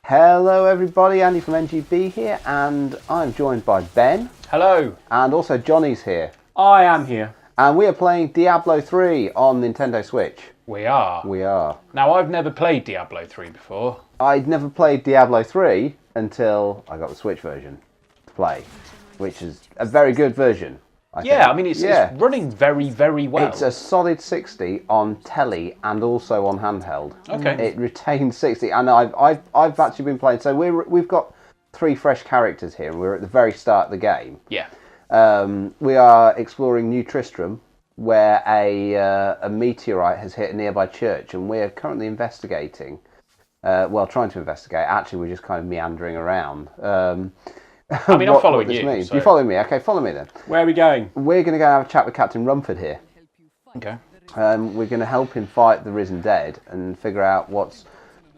Hello everybody, Andy from NGB here, and I'm joined by Ben. Hello. And also Johnny's here. I am here. And we are playing Diablo 3 on Nintendo Switch. We are. We are. Now, I've never played Diablo 3 before. I'd never played Diablo 3 until I got the Switch version to play, which is a very good version. I think. It's running very, very well. It's a solid 60 on telly and also on handheld. Okay. It retains 60, and I've actually been playing. So we've got 3 fresh characters here, and we're at the very start of the game. Yeah. We are exploring New Tristram, where a meteorite has hit a nearby church, and we're currently investigating. Trying to investigate. Actually, we're just kind of meandering around. I'm following you. Means. So. You follow me? Okay, follow me then. Where are we going? We're going to go and have a chat with Captain Rumford here. Okay. We're going to help him fight the Risen Dead and figure out what's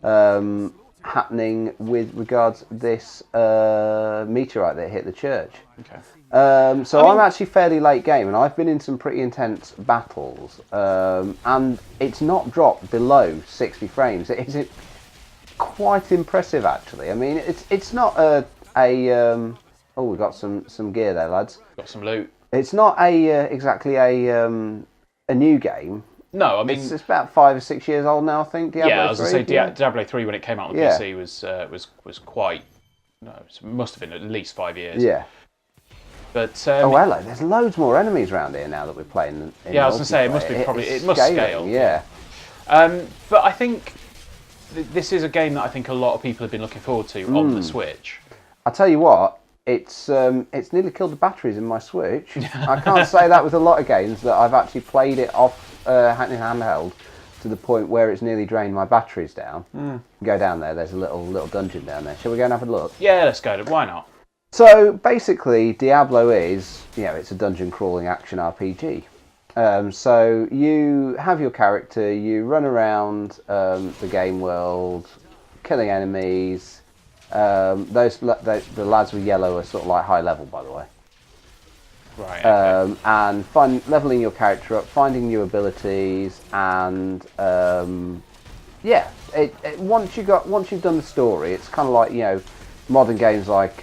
happening with regards to this meteorite that hit the church. Okay. I'm actually fairly late game, and I've been in some pretty intense battles, and it's not dropped below 60 frames. It's quite impressive, actually. I mean, it's not we've got some gear there, lads. Got some loot. It's not exactly a new game. No, I mean it's about 5 or 6 years old now, I think. Diablo 3. I was going to say Diablo 3 when it came out on PC was quite. No, it must have been at least 5 years. Yeah. But hello! There's loads more enemies around here now that we're playing. I was going to say it must scale. Yeah. But I think this is a game that I think a lot of people have been looking forward to on the Switch. I tell you what, it's nearly killed the batteries in my Switch. I can't say that with a lot of games that I've actually played it off handheld to the point where it's nearly drained my batteries down. Go down there. There's a little dungeon down there. Shall we go and have a look? Yeah, let's go. Why not? So basically, Diablo is it's a dungeon crawling action RPG. So you have your character, you run around the game world, killing enemies. The lads with yellow are sort of like high level, by the way. Right. Okay. And leveling your character up, finding new abilities, and once you've done the story, it's kind of like modern games like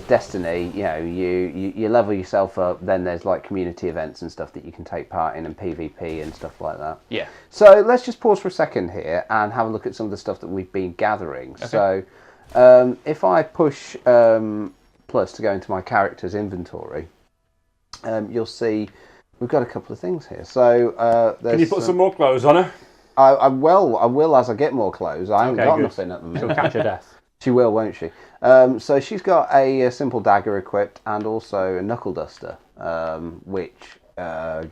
Destiny. You level yourself up, then there's like community events and stuff that you can take part in, and PvP and stuff like that. Yeah. So let's just pause for a second here and have a look at some of the stuff that we've been gathering. Okay. So if I push plus to go into my character's inventory, you'll see we've got a couple of things here. So can you put some more clothes on her? I will as I get more clothes. I haven't got nothing at the minute. She'll catch her death. She will, won't she? So she's got a simple dagger equipped and also a knuckle duster, which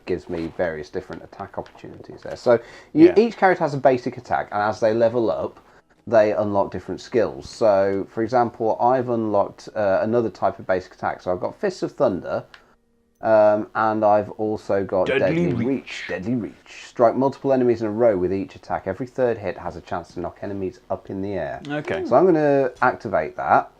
gives me various different attack opportunities there. So each character has a basic attack, and as they level up, they unlock different skills. So, for example, I've unlocked another type of basic attack. So I've got Fists of Thunder, and I've also got Deadly Reach. Deadly Reach. Strike multiple enemies in a row with each attack. Every third hit has a chance to knock enemies up in the air. Okay. So I'm going to activate that.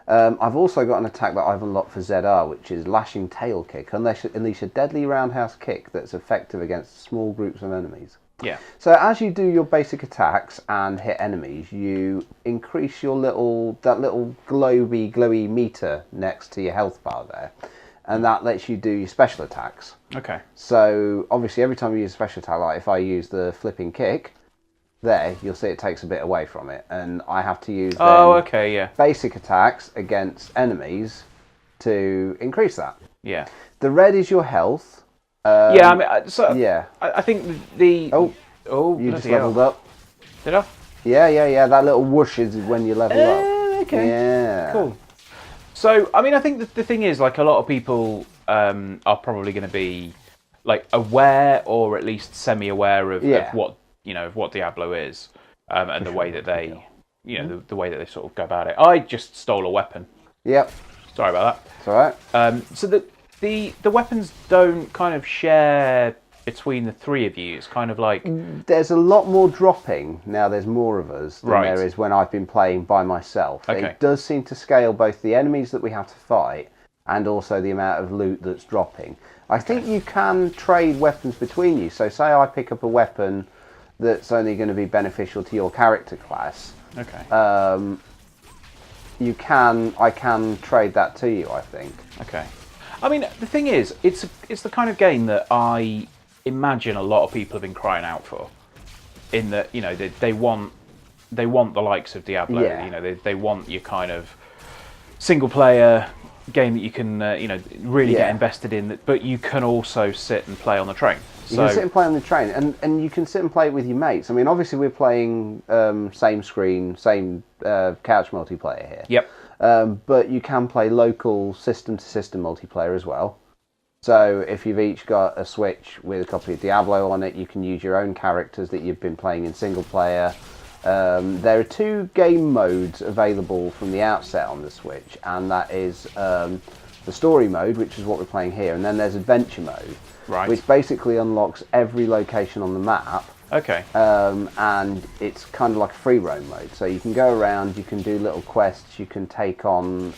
I've also got an attack that I've unlocked for ZR, which is Lashing Tail Kick. Unleash a deadly roundhouse kick that's effective against small groups of enemies. Yeah. So as you do your basic attacks and hit enemies, you increase your little glowy meter next to your health bar there. And that lets you do your special attacks. Okay. So, obviously, every time you use a special attack, like if I use the flipping kick, there, you'll see it takes a bit away from it. And I have to use basic attacks against enemies to increase that. Yeah. The red is your health. I think the... Oh, you just leveled up. Did I? Yeah. That little whoosh is when you level up. Okay. Yeah. Cool. So, I mean, I think the thing is, like, a lot of people are probably going to be, like, aware or at least semi-aware of what Diablo is, and the way that they, the way that they sort of go about it. I just stole a weapon. Yep. Sorry about that. It's all right. So the weapons don't kind of share between the three of you. It's kind of like... There's a lot more dropping now there's more of us than there is when I've been playing by myself. Okay. It does seem to scale both the enemies that we have to fight and also the amount of loot that's dropping. I think you can trade weapons between you. So say I pick up a weapon that's only going to be beneficial to your character class, Okay. I can trade that to you, I think. Okay. I mean, the thing is, it's the kind of game that I imagine a lot of people have been crying out for. In that, they want the likes of Diablo. Yeah. They want your kind of single player game that you can really get invested in, but you can also sit and play on the train. You can sit and play on the train, and you can sit and play it with your mates. I mean, obviously we're playing same screen, same couch multiplayer here. Yep. But you can play local system-to-system multiplayer as well. So if you've each got a Switch with a copy of Diablo on it, you can use your own characters that you've been playing in single player. There are 2 game modes available from the outset on the Switch, and that is the story mode, which is what we're playing here, and then there's adventure mode, which basically unlocks every location on the map. Okay. And it's kind of like a free roam mode, so you can go around, you can do little quests, you can take on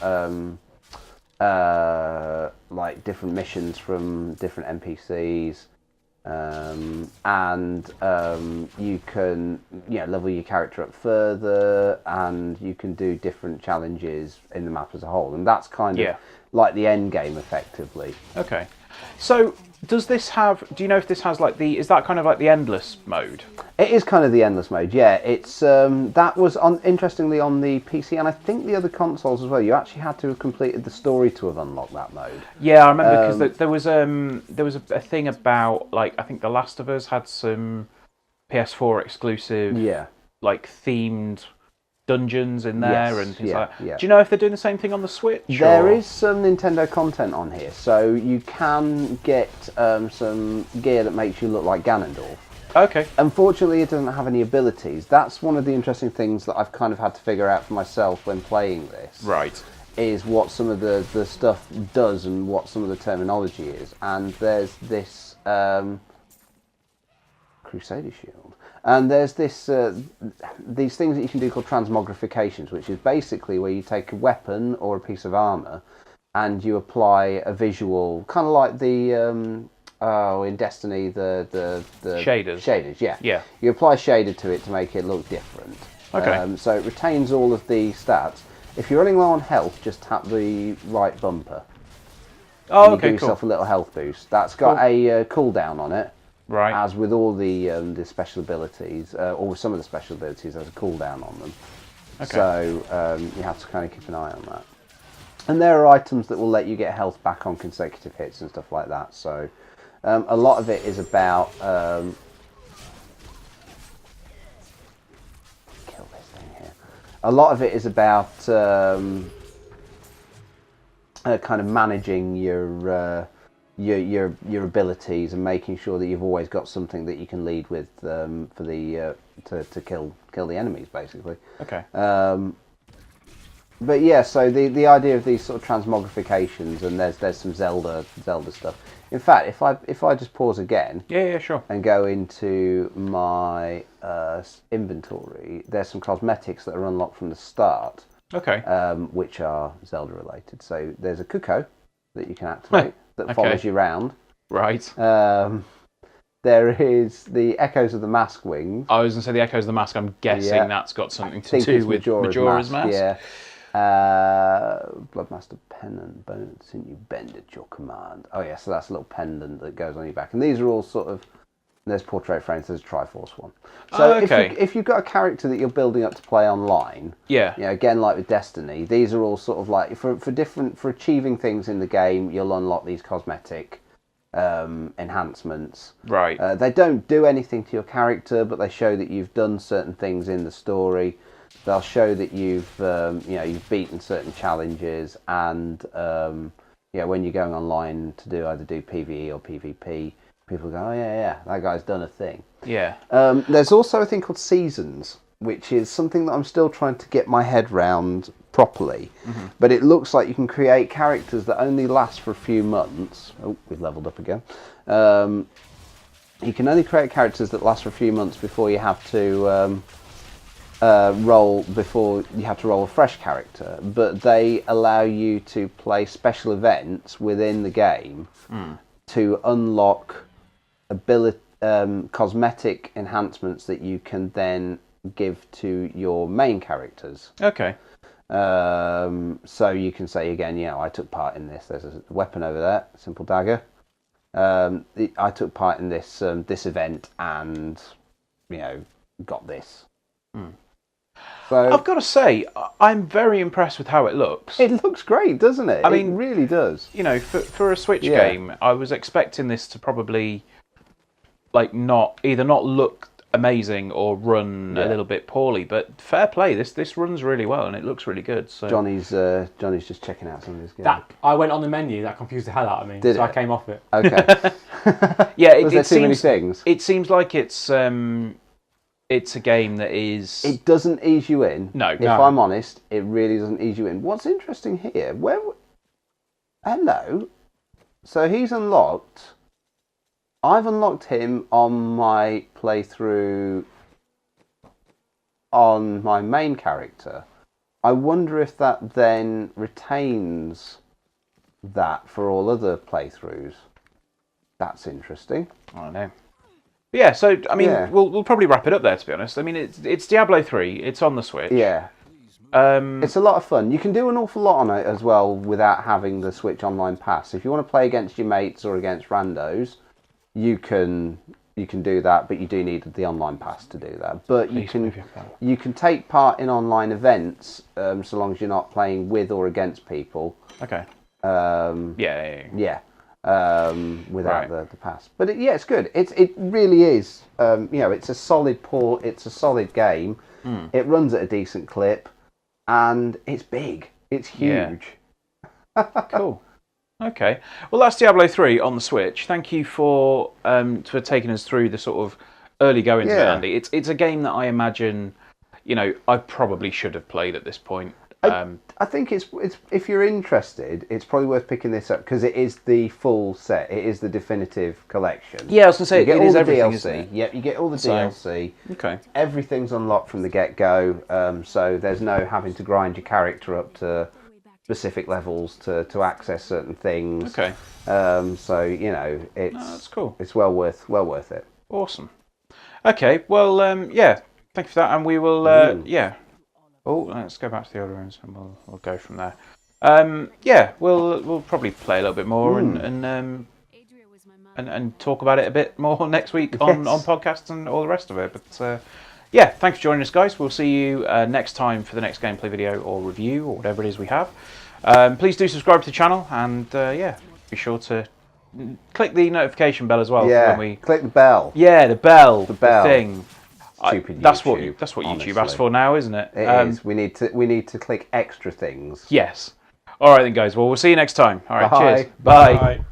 like different missions from different NPCs. You can level your character up further, and you can do different challenges in the map as a whole, and that's kind of like the end game effectively. Okay. So do you know if this has is that kind of like the endless mode? It is kind of the endless mode, yeah. It's that was interestingly on the PC, and I think the other consoles as well. You actually had to have completed the story to have unlocked that mode. Yeah, I remember because there was a thing about I think The Last of Us had some PS4 exclusive themed dungeons in there and things like that. Yeah. Do you know if they're doing the same thing on the Switch? There is some Nintendo content on here, so you can get some gear that makes you look like Ganondorf. Okay. Unfortunately, it doesn't have any abilities. That's one of the interesting things that I've kind of had to figure out for myself when playing this. Right. Is what some of the stuff does and what some of the terminology is. And there's this Crusader Shield. And there's this these things that you can do called transmogrifications, which is basically where you take a weapon or a piece of armour and you apply a visual, kind of like the in Destiny the shaders. Shaders, yeah. Yeah. You apply shader to it to make it look different. Okay. So it retains all of the stats. If you're running low on health, just tap the right bumper. Oh, and you give yourself a little health boost. That's got a cooldown on it. Right. As with all the special abilities, or with some of the special abilities, there's a cooldown on them. Okay. So you have to kind of keep an eye on that. And there are items that will let you get health back on consecutive hits and stuff like that. So a lot of it is about kill this thing here. A lot of it is about kind of managing your abilities and making sure that you've always got something that you can lead with for the to kill the enemies, basically. Okay. But yeah, so the idea of these sort of transmogrifications, and there's some Zelda stuff. In fact, if I just pause again, yeah, sure, and go into my inventory, there's some cosmetics that are unlocked from the start. Okay. Which are Zelda related. So there's a Cuckoo that you can activate that follows you around. Right. There is the Echoes of the Mask wings. I was going to say the Echoes of the Mask. I'm guessing that's got something to do with Majora's Mask. Yeah. Bloodmaster Pendant, Sinew Bend at your command. Oh yeah, so that's a little pendant that goes on your back. And these are all sort of... There's Portrait Frames, there's a Triforce one. So if you've got a character that you're building up to play online, again like with Destiny, these are all sort of like for achieving things in the game, you'll unlock these cosmetic enhancements. Right. They don't do anything to your character, but they show that you've done certain things in the story. They'll show that you've you've beaten certain challenges, and when you're going online to either do PvE or PvP, people go, oh yeah, that guy's done a thing. Yeah. There's also a thing called Seasons, which is something that I'm still trying to get my head round properly. Mm-hmm. But it looks like you can create characters that only last for a few months. Oh, we've leveled up again. You can only create characters that last for a few months before you have to roll a fresh character. But they allow you to play special events within the game to unlock cosmetic enhancements that you can then give to your main characters. Okay. So you can say again, I took part in this. There's a weapon over there, simple dagger. I took part in this event and got this. So I've got to say, I'm very impressed with how it looks. It looks great, doesn't it? It really does. For a Switch game, I was expecting this to probably not look amazing or run a little bit poorly, but fair play. This runs really well and it looks really good. So Johnny's just checking out some of his games. I went on the menu, that confused the hell out of me. Did so it? I came off it. Okay. Yeah, Was there too many things? It seems like it's a game that is. It doesn't ease you in. No. If I'm honest, it really doesn't ease you in. What's interesting here? Hello. So he's unlocked. I've unlocked him on my playthrough on my main character. I wonder if that then retains that for all other playthroughs. That's interesting. I don't know. But yeah, so I mean, we'll probably wrap it up there. To be honest, I mean, it's Diablo 3. It's on the Switch. Yeah. It's a lot of fun. You can do an awful lot on it as well without having the Switch Online Pass. If you want to play against your mates or against randos, you can do that, but you do need the Online Pass to do that. But you can take part in online events so long as you're not playing with or against people. Okay. Yeah. Without the pass, but it's good. It really is. It's a solid port. It's a solid game. It runs at a decent clip, and it's big. It's huge. Yeah. Cool. Okay. Well, that's Diablo 3 on the Switch. Thank you for taking us through the sort of early goings of it, Andy. It's a game that I imagine, I probably should have played at this point. I think it's if you're interested, it's probably worth picking this up because it is the full set. It is the definitive collection. Yeah, I was going to say, it is everything, DLC. isn't it? Yep, you get all the DLC. Okay. Everything's unlocked from the get-go, so there's no having to grind your character up to specific levels to access certain things. Okay. So it's that's cool. It's well worth it. Awesome. Okay. Well, thank you for that, and we will. Oh, let's go back to the other rooms and we'll go from there. We'll probably play a little bit more and talk about it a bit more next week on podcasts and all the rest of it. But thanks for joining us, guys. We'll see you next time for the next gameplay video or review or whatever it is we have. Please do subscribe to the channel and be sure to click the notification bell as well. Yeah, when click the bell. Yeah, the bell. The thing. Stupid that's YouTube, what honestly. YouTube asks for now, isn't it? It is. We need to click extra things. Yes. All right then, guys. Well, we'll see you next time. All right. Bye. Cheers. Bye.